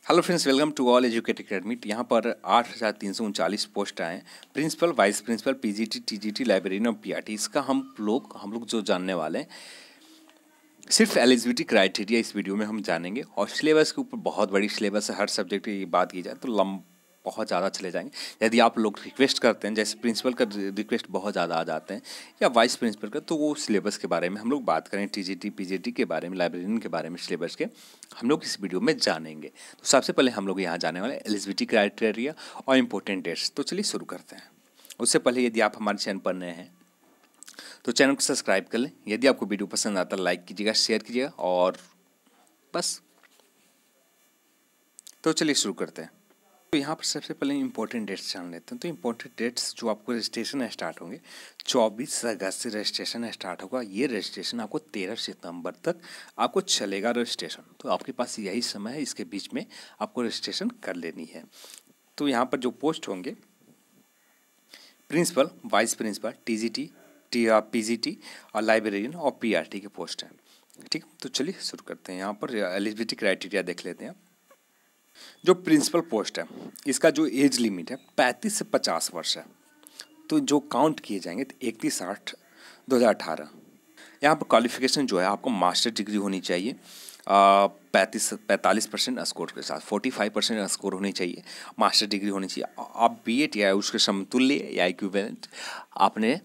Hello friends, welcome to all educate academy. यहाँ पर 8,339 post आए हैं। Principal, vice principal, PGT, TGT, librarian और पीआरटी। इसका हम लोग जो जानने वाले हैं, सिर्फ एलिजिबिलिटी क्राइटेरिया इस वीडियो में हम जानेंगे। और सिलेबस के ऊपर बहुत बड़ी सिलेबस है, हर सब्जेक्ट की बात की जाए तो बहुत ज़्यादा चले जाएंगे। यदि आप लोग रिक्वेस्ट करते हैं, जैसे प्रिंसिपल का रिक्वेस्ट बहुत ज़्यादा आ जाते हैं या वाइस प्रिंसिपल का, तो वो सिलेबस के बारे में हम लोग बात करें, टीजीटी, पीजीटी के बारे में, लाइब्रेरियन के बारे में, सिलेबस के हम लोग इस वीडियो में जानेंगे। तो सबसे पहले हम लोग यहाँ जाने वाले एलिजिबिलिटी क्राइटेरिया और इम्पोर्टेंट डेट्स। तो चलिए शुरू करते हैं। उससे पहले यदि आप हमारे चैनल पर नए हैं तो चैनल को सब्सक्राइब कर लें। यदि आपको वीडियो पसंद आता है लाइक कीजिएगा, शेयर कीजिएगा और बस। तो चलिए शुरू करते हैं। तो यहाँ पर सबसे पहले इंपॉर्टेंट डेट्स जान लेते हैं। तो इंपॉर्टेंट डेट्स जो आपको रजिस्ट्रेशन स्टार्ट होंगे, 24 अगस्त से रजिस्ट्रेशन स्टार्ट होगा। ये रजिस्ट्रेशन आपको 13 सितंबर तक आपको चलेगा रजिस्ट्रेशन। तो आपके पास यही समय है, इसके बीच में आपको रजिस्ट्रेशन कर लेनी है। तो यहाँ पर जो पोस्ट होंगे, principal, vice principal, TGT, PGT और लाइब्रेरियन और पीआरटी के पोस्ट हैं। ठीक, तो चलिए शुरू करते हैं। यहाँ पर एलिजिबिलिटी क्राइटेरिया देख लेते हैं। जो प्रिंसिपल पोस्ट है, इसका जो एज लिमिट है 35 से 50 वर्ष है। तो जो काउंट किए जाएंगे तो 31/8/2018। यहाँ पर क्वालिफिकेशन जो है, आपको मास्टर डिग्री होनी चाहिए 45% स्कोर के साथ, 45% स्कोर होनी चाहिए, मास्टर डिग्री होनी चाहिए। आप बीएड या उसके समतुल्य या इक्विवेलेंट आपने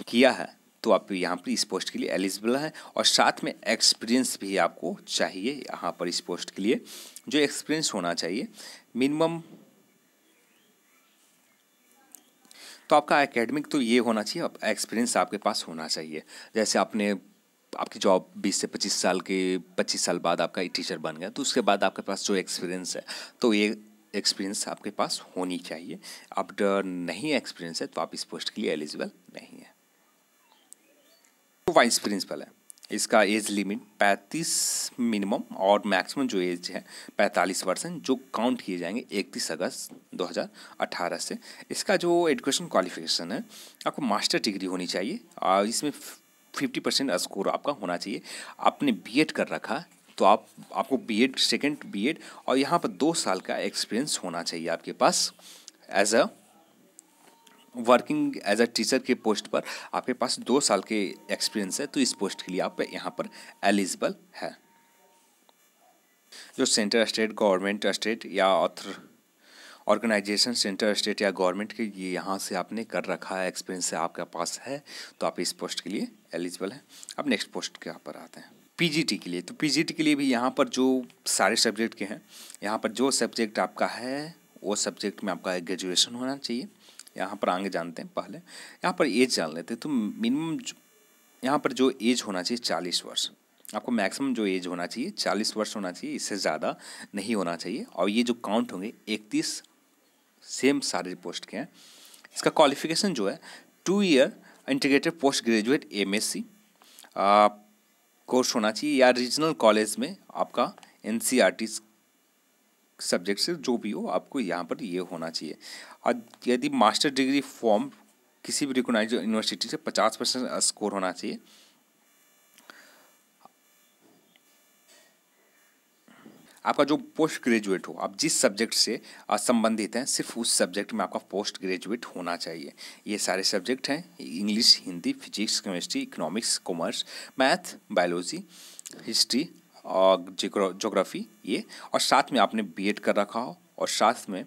किया है तो आप यहाँ पर इस पोस्ट के लिए एलिजिबल हैं। और साथ में एक्सपीरियंस भी आपको चाहिए यहाँ पर इस पोस्ट के लिए। जो एक्सपीरियंस होना चाहिए मिनिमम, तो आपका एकेडमिक तो ये होना चाहिए, एक्सपीरियंस आपके पास होना चाहिए। जैसे आपकी जॉब 20 से 25 साल के 25 साल बाद आपका टीचर बन गया, तो उसके बाद आपके पास जो एक्सपीरियंस है, तो ये एक्सपीरियंस आपके पास होनी चाहिए। अब नहीं एक्सपीरियंस है तो आप इस पोस्ट के लिए एलिजिबल नहीं है। तो वाइस प्रिंसिपल है, इसका एज लिमिट 35 मिनिमम और मैक्सिमम जो एज है 45 वर्ष, जो काउंट किए जाएंगे 31 अगस्त 2018 से। इसका जो एजुकेशन क्वालिफिकेशन है, आपको मास्टर डिग्री होनी चाहिए और इसमें 50% स्कोर आपका होना चाहिए। आपने बीएड कर रखा तो आपको बीएड, सेकेंड बीएड और यहाँ पर 2 साल का एक्सपीरियंस होना चाहिए आपके पास। As a working as a teacher के पोस्ट पर आपके पास 2 साल के एक्सपीरियंस है, तो इस पोस्ट के लिए आप यहाँ पर एलिजिबल है। जो सेंटर स्टेट, गवर्नमेंट स्टेट या ऑर्गेनाइजेशन सेंटर स्टेट या गवर्नमेंट के, ये यहाँ से आपने कर रखा है, एक्सपीरियंस है आपके पास है, तो आप इस पोस्ट के लिए एलिजिबल है। अब नेक्स्ट पोस्ट के यहाँ पर आते हैं पीजीटी के लिए। तो पीजीटी के लिए भी यहाँ पर जो सारे सब्जेक्ट के हैं, यहाँ पर जो सब्जेक्ट आपका है वो सब्जेक्ट में आपका ग्रेजुएशन होना चाहिए। यहाँ पर आगे जानते हैं, पहले यहाँ पर एज जान लेते हैं। तो मिनिमम यहाँ पर जो एज होना चाहिए 40 वर्ष। आपको मैक्सिमम जो एज होना चाहिए 40 वर्ष होना चाहिए, इससे ज़्यादा नहीं होना चाहिए। और ये जो काउंट होंगे 31 सेम सारे पोस्ट के हैं। इसका क्वालिफिकेशन जो है 2 year integrated post graduate MSc course होना चाहिए, या रीजनल कॉलेज में आपका एनसीईआरटी सब्जेक्ट से जो भी हो, आपको यहाँ पर ये होना चाहिए। और यदि मास्टर डिग्री फॉर्म किसी भी रिकॉग्नाइज्ड यूनिवर्सिटी से 50% स्कोर होना चाहिए। आपका जो पोस्ट ग्रेजुएट हो, आप जिस सब्जेक्ट से संबंधित हैं, सिर्फ उस सब्जेक्ट में आपका पोस्ट ग्रेजुएट होना चाहिए। ये सारे सब्जेक्ट हैं, English, Hindi, physics, chemistry, economics, commerce, math, biology, history और ज्योग्राफी ये। और साथ में आपने बीएड कर रखा हो और साथ में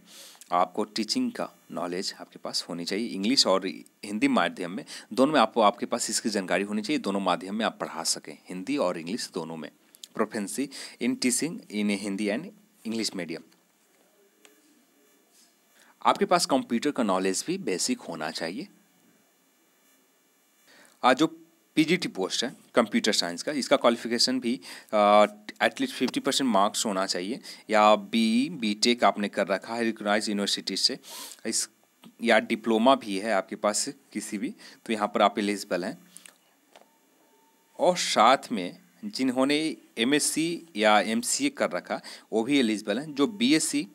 आपको टीचिंग का नॉलेज आपके पास होनी चाहिए। इंग्लिश और हिंदी माध्यम में, दोनों में आपके पास इसकी जानकारी होनी चाहिए। दोनों माध्यम में आप पढ़ा सकें, हिंदी और इंग्लिश दोनों में। Proficiency in teaching in Hindi and English medium. आपके पास कंप्यूटर का नॉलेज भी बेसिक होना चाहिए। आज जो पीजीटी पोस्ट है कंप्यूटर साइंस का, इसका क्वालिफिकेशन भी एटलीस्ट 50% मार्क्स होना चाहिए, या बीटेक आपने कर रखा है रिकॉग्नाइज्ड यूनिवर्सिटी से, इस या डिप्लोमा भी है आपके पास किसी भी, तो यहाँ पर आप एलिजिबल हैं। और साथ में जिन्होंने एमएससी या एमसीए कर रखा वो भी एलिजिबल हैं। जो बीएससी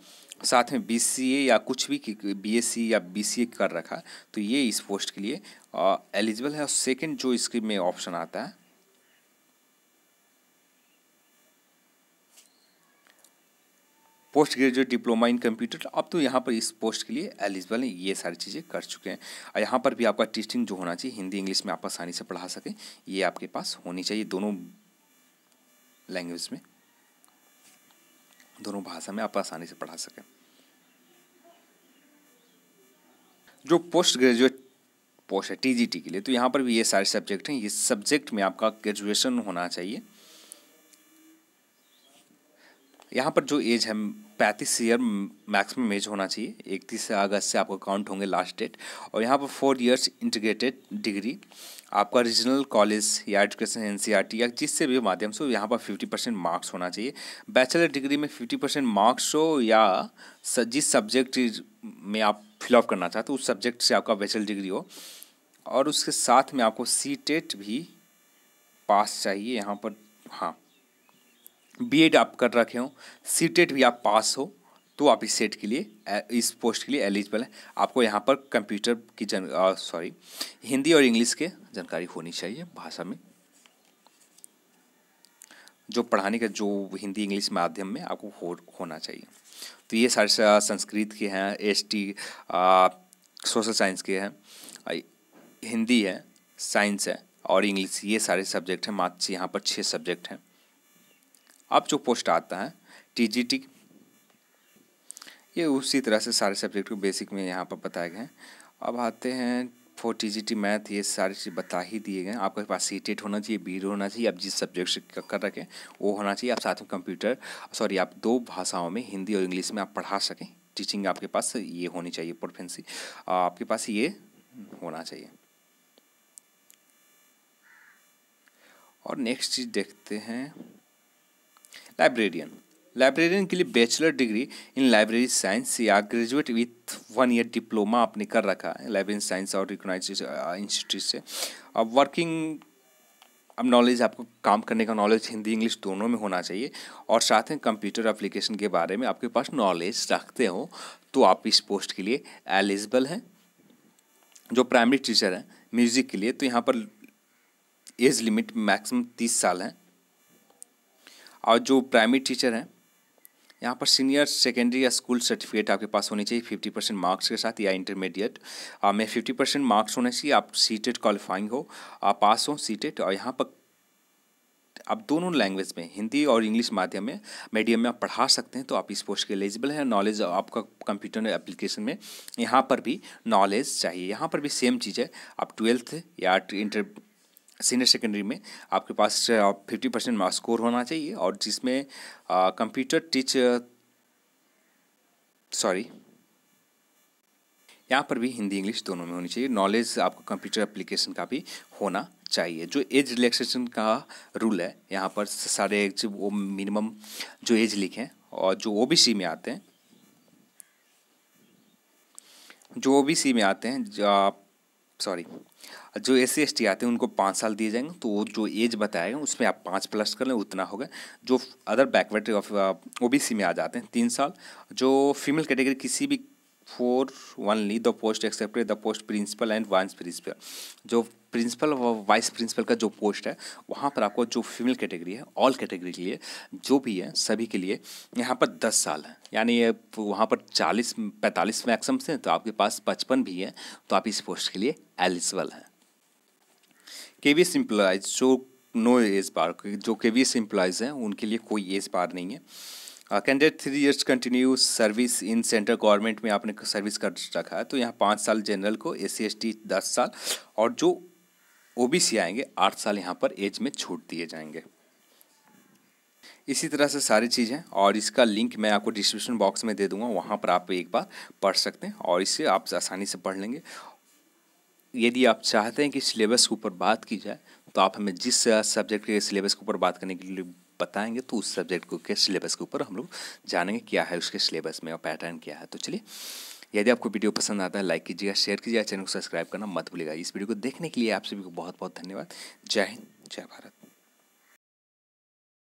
साथ में बीसीए या कुछ भी बीएससी या बीसीए कर रखा, तो ये इस पोस्ट के लिए एलिजिबल है। और सेकंड जो इसके में ऑप्शन आता है, post graduate diploma in computer, अब तो यहाँ पर इस पोस्ट के लिए एलिजिबल है, ये सारी चीज़ें कर चुके हैं। और यहाँ पर भी आपका टीचिंग जो होना चाहिए हिंदी इंग्लिश में आप आसानी से पढ़ा सकें, ये आपके पास होनी चाहिए, दोनों लैंग्वेज में, दोनों भाषा में आप आसानी से पढ़ा सकें। जो पोस्ट ग्रेजुएट पोस्ट है टीजीटी के लिए, तो यहाँ पर भी ये सारे सब्जेक्ट हैं, ये सब्जेक्ट में आपका ग्रेजुएशन होना चाहिए। यहाँ पर जो एज है 35 ईयर मैक्सिमम एज होना चाहिए, 31 अगस्त से आपका काउंट होंगे लास्ट डेट। और यहाँ पर 4 इयर्स इंटीग्रेटेड डिग्री आपका रीजनल कॉलेज या एजुकेशन एनसीईआरटी या जिससे भी माध्यम से हो, यहाँ पर 50% मार्क्स होना चाहिए। बैचलर डिग्री में 50% मार्क्स हो या जिस सब्जेक्ट में आप फिलअप करना चाहते हो उस सब्जेक्ट से आपका बैचलर डिग्री हो, और उसके साथ में आपको सीटेट भी पास चाहिए। यहाँ पर हाँ, बीएड आप कर रखे हो, सीटेट भी आप पास हो, तो आप इस सेट के लिए, इस पोस्ट के लिए एलिजिबल है। आपको यहाँ पर कंप्यूटर की हिंदी और इंग्लिश के जानकारी होनी चाहिए भाषा में, जो पढ़ाने का जो हिंदी इंग्लिश माध्यम में आपको होना चाहिए। तो ये सारे संस्कृत के हैं, एसटी सोशल साइंस के हैं, हिंदी है, साइंस है और इंग्लिश, ये सारे सब्जेक्ट हैं। मात्र यहाँ पर 6 सब्जेक्ट हैं। अब जो पोस्ट आता है टीजीटी, ये उसी तरह से सारे सब्जेक्ट को बेसिक में यहाँ पर बताए गए हैं। अब आते हैं फॉर टीजीटी मैथ, ये सारी चीज़ बता ही दिए गए हैं। आपके पास सीटेट होना चाहिए, बीएड होना चाहिए, आप जिस सब्जेक्ट से कर रखें वो होना चाहिए। आप साथ में आप 2 भाषाओं में हिंदी और इंग्लिश में आप पढ़ा सकें, टीचिंग आपके पास ये होनी चाहिए, प्रोफिशिएंसी आपके पास ये होना चाहिए। और नेक्स्ट चीज़ देखते हैं लाइब्रेरियन के लिए bachelor degree in library science या ग्रेजुएट विथ 1 ईयर डिप्लोमा आपने कर रखा है लाइब्रेरी साइंस और रिकॉग्नाइज्ड इंस्टीट्यूट से। अब वर्किंग, अब नॉलेज, आपको काम करने का नॉलेज हिंदी इंग्लिश दोनों में होना चाहिए, और साथ में कंप्यूटर एप्लीकेशन के बारे में आपके पास नॉलेज रखते हो, तो आप इस पोस्ट के लिए एलिजिबल हैं। जो प्राइमरी टीचर है म्यूज़िक के लिए, तो यहाँ पर एज लिमिट मैक्सिमम 30 साल है। और जो प्राइमरी टीचर हैं यहाँ पर सीनियर सेकेंडरी या स्कूल सर्टिफिकेट आपके पास होनी चाहिए 50% मार्क्स के साथ, या इंटरमीडिएट में 50% मार्क्स होने चाहिए। आप सीटेट क्वालिफाइंग हो, आप पास हो सीटेट। और यहाँ पर आप दोनों लैंग्वेज में हिंदी और इंग्लिश मीडियम में आप पढ़ा सकते हैं, तो आप इस पोस्ट के एलिजिबल हैं। नॉलेज आपका कंप्यूटर एप्लीकेशन में यहाँ पर भी नॉलेज चाहिए। यहाँ पर भी सेम चीज़ है, आप 12th या सीनियर सेकेंडरी में आपके पास 50% मार्क्स स्कोर होना चाहिए, और जिसमें यहाँ पर भी हिंदी इंग्लिश दोनों में होनी चाहिए। नॉलेज आपको कंप्यूटर एप्लीकेशन का भी होना चाहिए। जो एज रिलैक्सेशन का रूल है यहाँ पर सारे वो मिनिमम जो एज लिखे हैं, और जो ओबीसी में आते हैं, जो एससी एसटी आते हैं उनको 5 साल दिए जाएंगे, तो वो जो एज बताएगा उसमें आप 5 प्लस कर लें, उतना होगा। जो अदर बैकवर्ड ऑफ ओबीसी में आ जाते हैं 3 साल। जो फीमेल कैटेगरी किसी भी for only the post accepted the post principal and vice principal, जो प्रिंसिपल और वाइस प्रिंसिपल का जो पोस्ट है वहाँ पर आपको जो फीमेल कैटेगरी है, ऑल कैटेगरी के लिए जो भी है सभी के लिए यहाँ पर 10 साल है। यानी वहाँ पर 45 मैक्सिमम से, तो आपके पास 55 भी है, तो आप इस पोस्ट के लिए एलिजिबल हैं। केवीएस एम्प्लॉयज़ जो नो एज बार, जो केवीएस एम्प्लॉयज़ हैं उनके लिए कोई एज बार नहीं है। Candidate 3 years continue service in central government में आपने सर्विस कर रखा है, तो यहाँ 5 साल जनरल को, एससी एसटी 10 साल, और जो ओबीसी आएंगे 8 साल यहाँ पर एज में छूट दिए जाएंगे। इसी तरह से सारी चीज़ें, और इसका लिंक मैं आपको डिस्क्रिप्शन बॉक्स में दे दूंगा, वहाँ पर आप एक बार पढ़ सकते हैं और इससे आप आसानी से पढ़ लेंगे। यदि आप चाहते हैं कि सिलेबस के ऊपर बात की जाए, तो आप हमें जिस सब्जेक्ट के सिलेबस के ऊपर बात करने के लिए बताएंगे, तो उस सब्जेक्ट के सिलेबस के ऊपर हम लोग जानेंगे क्या है उसके सिलेबस में और पैटर्न क्या है। तो चलिए, यदि आपको वीडियो पसंद आता है लाइक कीजिएगा, शेयर कीजिएगा, चैनल को सब्सक्राइब करना मत भूलिएगा। इस वीडियो को देखने के लिए आप सभी को बहुत बहुत धन्यवाद। जय हिंद, जय भारत।